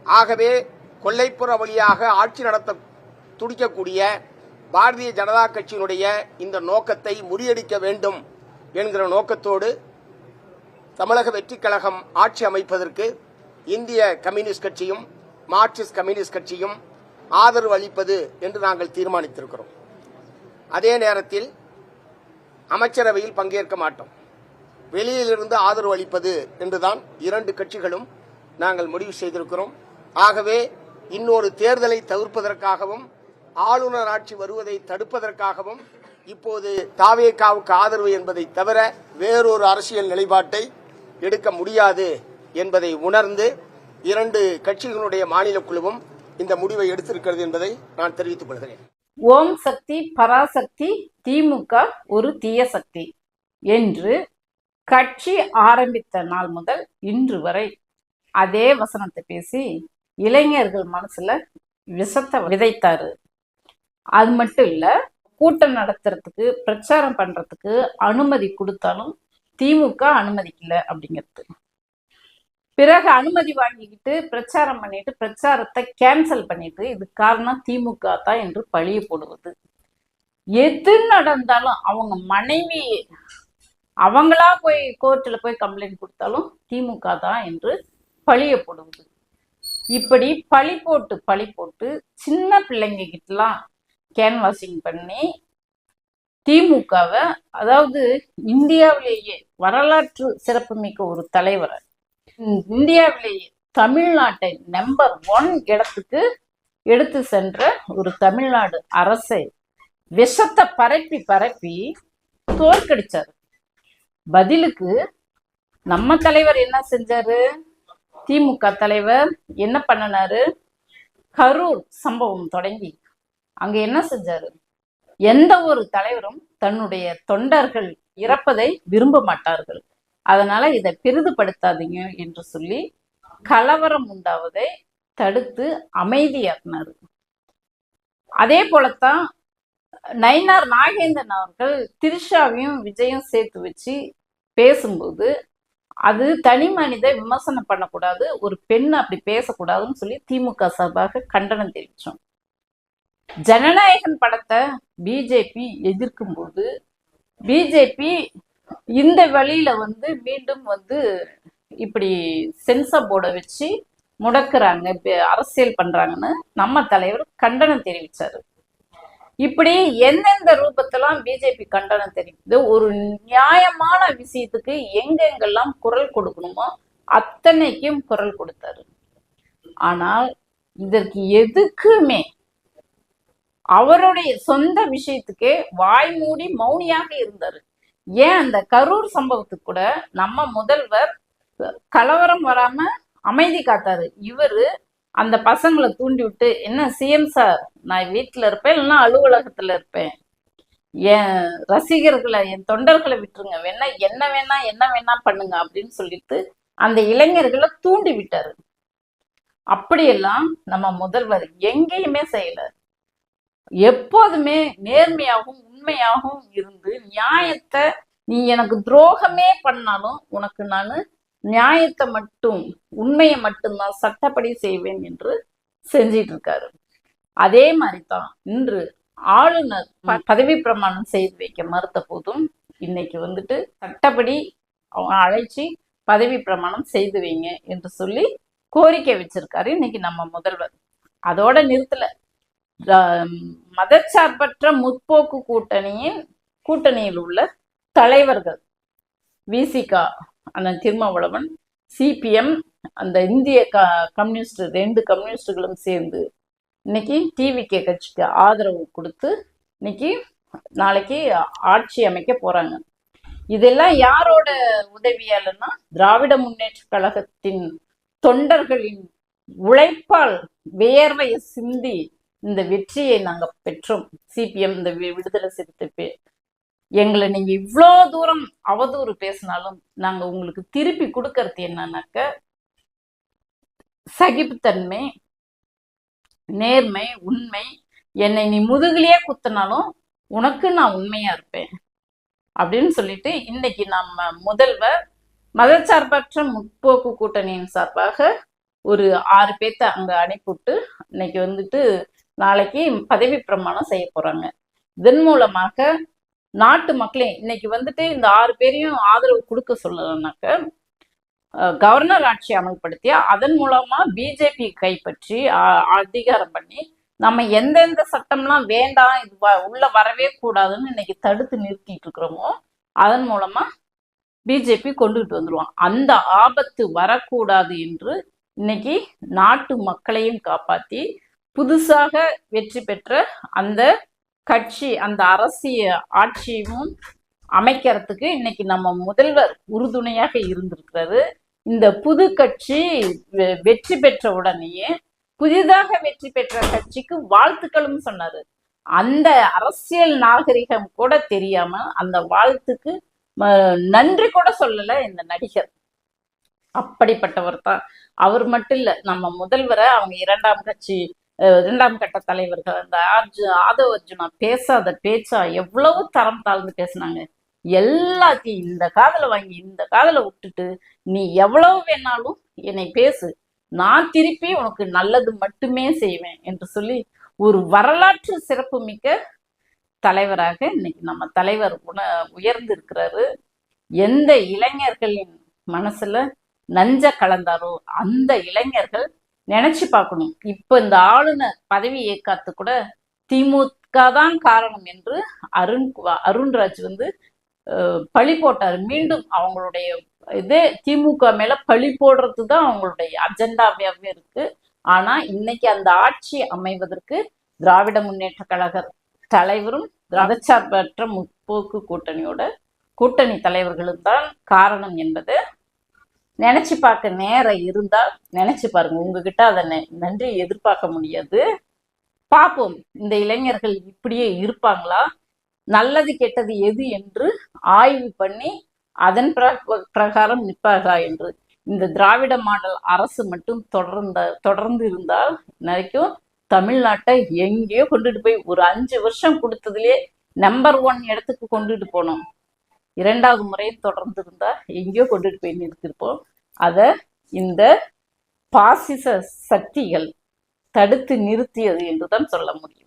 ஆகவே கொல்லைப்புற வழியாக ஆட்சி நடத்த துடிக்கக்கூடிய பாரதிய ஜனதா கட்சியினுடைய இந்த நோக்கத்தை முறியடிக்க வேண்டும் என்கிற நோக்கத்தோடு தமிழக வெற்றி கழகம் ஆட்சி அமைப்பதற்கு இந்திய கம்யூனிஸ்ட் கட்சியும் மார்க்சிஸ்ட் கம்யூனிஸ்ட் கட்சியும் ஆதரவு அளிப்பது என்று நாங்கள் தீர்மானித்திருக்கிறோம். அதே நேரத்தில் அமைச்சரவையில் பங்கேற்க மாட்டோம், வெளியிலிருந்து ஆதரவு அளிப்பது என்றுதான் இரண்டு கட்சிகளும் நாங்கள் முடிவு செய்திருக்கிறோம். ஆகவே இன்னொரு தேர்தலை தவிர்ப்பதற்காகவும் ஆளுநர் ஆட்சி வருவதை தடுப்பதற்காகவும் இப்போது தாவேகாவுக்கு ஆதரவு என்பதை தவிர வேறொரு அரசியல் நிலைப்பாட்டை எடுக்க முடியாது என்பதை உணர்ந்து இரண்டு கட்சிகளுடைய மாநில குழுவும் இந்த முடிவை எடுத்திருக்கிறது என்பதை நான் தெரிவித்துக் கொள்கிறேன். ஓம் சக்தி பராசக்தி, திமுக ஒரு தீய சக்தி என்று கட்சி ஆரம்பித்த நாள் முதல் இன்று வரை அதே வசனத்தை பேசி இளைஞர்கள் மனசுல விஷத்தை விதைத்தாரு. அது மட்டும் இல்ல, கூட்டம் நடத்துறதுக்கு பிரச்சாரம் பண்றதுக்கு அனுமதி கொடுத்தாலும் திமுக அனுமதிக்கல அப்படிங்கிறது. பிறகு அனுமதி வாங்கிக்கிட்டு பிரச்சாரம் பண்ணிட்டு பிரச்சாரத்தை கேன்சல் பண்ணிட்டு இது காரணம் திமுக தான் என்று பழிய போடுவது. எது நடந்தாலும் அவங்க மனைவி அவங்களா போய் கோர்ட்டில் போய் கம்ப்ளைண்ட் கொடுத்தாலும் திமுக தான் என்று பழிய போடுவது. இப்படி பழி போட்டு சின்ன பிள்ளைங்க கிட்டலாம் கேன்வாசிங் பண்ணி திமுகவை, அதாவது இந்தியாவிலேயே வரலாற்று சிறப்புமிக்க ஒரு தலைவரை, இந்தியாவிலேயே தமிழ்நாட்டை நம்பர் 1 இடத்துக்கு எடுத்து சென்ற ஒரு தமிழ்நாடு அரசை விஷத்தை பரப்பி தோற்கடிச்சாரு. பதிலுக்கு நம்ம தலைவர் என்ன செஞ்சாரு? திமுக தலைவர் என்ன பண்ணினாரு? கரூர் சம்பவம் தொடங்கி அங்க என்ன செஞ்சாரு? எந்த ஒரு தலைவரும் தன்னுடைய தொண்டர்கள் இறப்பதை விரும்ப மாட்டார்கள், அதனால இதை பெரிதுபடுத்தாதீங்க என்று சொல்லி கலவரம் உண்டாவதை தடுத்து அமைதியாக்கினார். அதே போலத்தான் நயினார் நாகேந்திரன் அவர்கள் திரிஷாவையும் விஜயும் சேர்த்து வச்சு பேசும்போது அது தனி மனித விமர்சனம் பண்ணக்கூடாது, ஒரு பெண் அப்படி பேசக்கூடாதுன்னு சொல்லி திமுக சார்பாக கண்டனம் தெரிவித்தோம். ஜனநாயகன் படத்தை பிஜேபி எதிர்க்கும் போது பிஜேபி இந்த வழியில மீண்டும் இப்படி சென்சார் போர்டை வச்சு முடக்குறாங்க, அரசியல் பண்றாங்கன்னு நம்ம தலைவர் கண்டனம் தெரிவிச்சாரு. இப்படி எந்தெந்த ரூபத்தெல்லாம் பிஜேபி கண்டனம் தெரிவிக்குது, ஒரு நியாயமான விஷயத்துக்கு எங்கெங்கெல்லாம் குரல் கொடுக்கணுமோ அத்தனைக்கும் குரல் கொடுத்தாரு. ஆனால் இதற்கு எதுக்குமே அவருடைய சொந்த விஷயத்துக்கே வாய் மூடி மௌனியாக இருந்தாரு. ஏன் அந்த கரூர் சம்பவத்துக்கு கூட நம்ம முதல்வர் கலவரம் வராம அமைதி காத்தாரு. இவரு அந்த பசங்களை தூண்டி விட்டு, என்ன சிஎம் சார், நான் வீட்டுல இருப்பேன் இல்லைன்னா அலுவலகத்துல இருப்பேன், என் ரசிகர்களை என் தொண்டர்களை விட்டுருங்க, என்ன வேணா பண்ணுங்க அப்படின்னு சொல்லிட்டு அந்த இளைஞர்களை தூண்டி விட்டாரு. அப்படியெல்லாம் நம்ம முதல்வர் எங்கேயுமே செய்யல. எப்போதுமே நேர்மையாகவும் உண்மையாகவும் இருந்து நியாயத்தை, நீ எனக்கு துரோகமே பண்ணாலும் உனக்கு நான் நியாயத்தை மட்டும் உண்மையை மட்டும்தான் சட்டப்படி செய்வேன் என்று செஞ்சிட்டு இருக்காரு. அதே மாதிரிதான் இன்று ஆளுநர் பதவி பிரமாணம் செய்து வைக்க மறுத்த போதும் இன்னைக்கு சட்டப்படி அவங்க அழைச்சி பதவி பிரமாணம் செய்து வைங்க என்று சொல்லி கோரிக்கை வச்சிருக்காரு இன்னைக்கு நம்ம முதல்வர். அதோட நிறுத்தல, மதச்சார்பற்ற முற்போக்கு கூட்டணியில் உள்ள தலைவர்கள் விசிகா அண்ணன் திருமாவளவன், சிபிஎம், அந்த இந்திய கம்யூனிஸ்ட் 2 கம்யூனிஸ்டுகளும் சேர்ந்து இன்னைக்கு டிவிகே கட்சிக்கு ஆதரவு கொடுத்து நாளைக்கு ஆட்சி அமைக்க போறாங்க. இதெல்லாம் யாரோட உதவியாலன்னா திராவிட முன்னேற்ற கழகத்தின் தொண்டர்களின் உழைப்பால் வியர்வையை சிந்தி இந்த வெற்றியை நாங்க பெற்றோம். சிபிஎம், இந்த விடுதலை சிறுத்தை, எங்களை நீங்க இவ்வளோ தூரம் அவதூறு பேசினாலும் நாங்க உங்களுக்கு திருப்பி கொடுக்கறது என்னன்னாக்க சகிப்புத்தன்மை, நேர்மை, உண்மை. என்னை நீ முதுகிலேயே குத்தினாலும் உனக்கு நான் உண்மையா இருப்பேன் அப்படின்னு சொல்லிட்டு இன்னைக்கு நம்ம முதல்வர் மதச்சார்பற்ற முற்போக்கு கூட்டணியின் சார்பாக ஒரு 6 பேர்த்த அங்க அனுப்பிவிட்டு இன்னைக்கு வந்துட்டு நாளைக்கு பதவி பிரமாணம் செய்ய போறாங்க. இதன் மூலமாக நாட்டு மக்களே இன்னைக்கு வந்துட்டு இந்த 6 பேரையும் ஆதரவு கொடுக்க சொல்லலைனாக்க கவர்னர் ஆட்சி அமல்படுத்தி அதன் மூலமா பிஜேபி கைப்பற்றி அதிகாரம் பண்ணி நம்ம எந்தெந்த சட்டம்லாம் வேண்டாம் இது உள்ள வரவே கூடாதுன்னு இன்னைக்கு தடுத்து நிறுத்திட்டு இருக்கிறோமோ அதன் மூலமா பிஜேபி கொண்டுகிட்டு வந்துருவான். அந்த ஆபத்து வரக்கூடாது என்று இன்னைக்கு நாட்டு மக்களையும் காப்பாத்தி புதுசாக வெற்றி பெற்ற அந்த கட்சி அந்த அரசியல் ஆட்சியும் அமைக்கிறதுக்கு இன்னைக்கு நம்ம முதல்வர் உறுதுணையாக இருந்திருக்கிறாரு. இந்த புது கட்சி வெற்றி பெற்ற உடனேயே புதிதாக வெற்றி பெற்ற கட்சிக்கு வாழ்த்துக்களும் சொன்னாரு. அந்த அரசியல் நாகரிகம் கூட தெரியாம அந்த வாழ்த்துக்கு நன்றி கூட சொல்லல இந்த நடிகர். அப்படிப்பட்டவர் தான். அவர் மட்டும் இல்ல, நம்ம முதல்வரை அவங்க இரண்டாம் கட்ட தலைவர்கள் அந்த ஆதவ அர்ஜுனா பேசாத பேச்சா எவ்வளவு தரம் தாழ்ந்து பேசினாங்க. எல்லாத்தையும் இந்த காதல வாங்கி இந்த காதல விட்டுட்டு நீ எவ்வளவு வேணாலும் என்னை பேசு, நான் திருப்பி உனக்கு நல்லது மட்டுமே செய்வேன் என்று சொல்லி ஒரு வரலாற்று சிறப்பு மிக்க தலைவராக இன்னைக்கு நம்ம தலைவர் உயர்ந்து இருக்கிறாரு. எந்த இளைஞர்களின் மனசுல நஞ்ச கலந்தாரோ அந்த இளைஞர்கள் நினைச்சு பார்க்கணும். இப்ப இந்த ஆளுநர் பதவி ஏற்காத்து கூட திமுக தான் காரணம் என்று அருண்ராஜ் பழி போட்டாரு. மீண்டும் அவங்களுடைய இதே திமுக மேல பழி போடுறது தான் அவங்களுடைய அஜெண்டாவே இருக்கு. ஆனா இன்னைக்கு அந்த ஆட்சி அமைவதற்கு திராவிட முன்னேற்ற கழக தலைவரும் மதச்சார்பற்ற முற்போக்கு கூட்டணி தலைவர்களும் தான் காரணம் என்பது நினைச்சு பார்க்க நேரம் இருந்தால் நினைச்சு பாருங்க. உங்ககிட்ட அதை நன்றி எதிர்பார்க்க முடியாது. பார்ப்போம் இந்த இளைஞர்கள் இப்படியே இருப்பாங்களா, நல்லது கெட்டது எது என்று ஆய்வு பண்ணி அதன் பிரகாரம் நிற்பார்களா என்று. இந்த திராவிட மாடல் அரசு மட்டும் தொடர்ந்து இருந்தால் வரைக்கும் தமிழ்நாட்டை எங்கேயோ கொண்டுட்டு போய் ஒரு 5 வருஷம் கொடுத்ததுலயே நம்பர் 1 இடத்துக்கு கொண்டுட்டு போனோம். 2வது முறையும் தொடர்ந்து இருந்தா எங்கேயோ கொண்டுட்டு போய் நிறுத்திருப்போம். அதை இந்த பாசிச சக்திகள் தடுத்து நிறுத்தியது என்றுதான் சொல்ல முடியும்.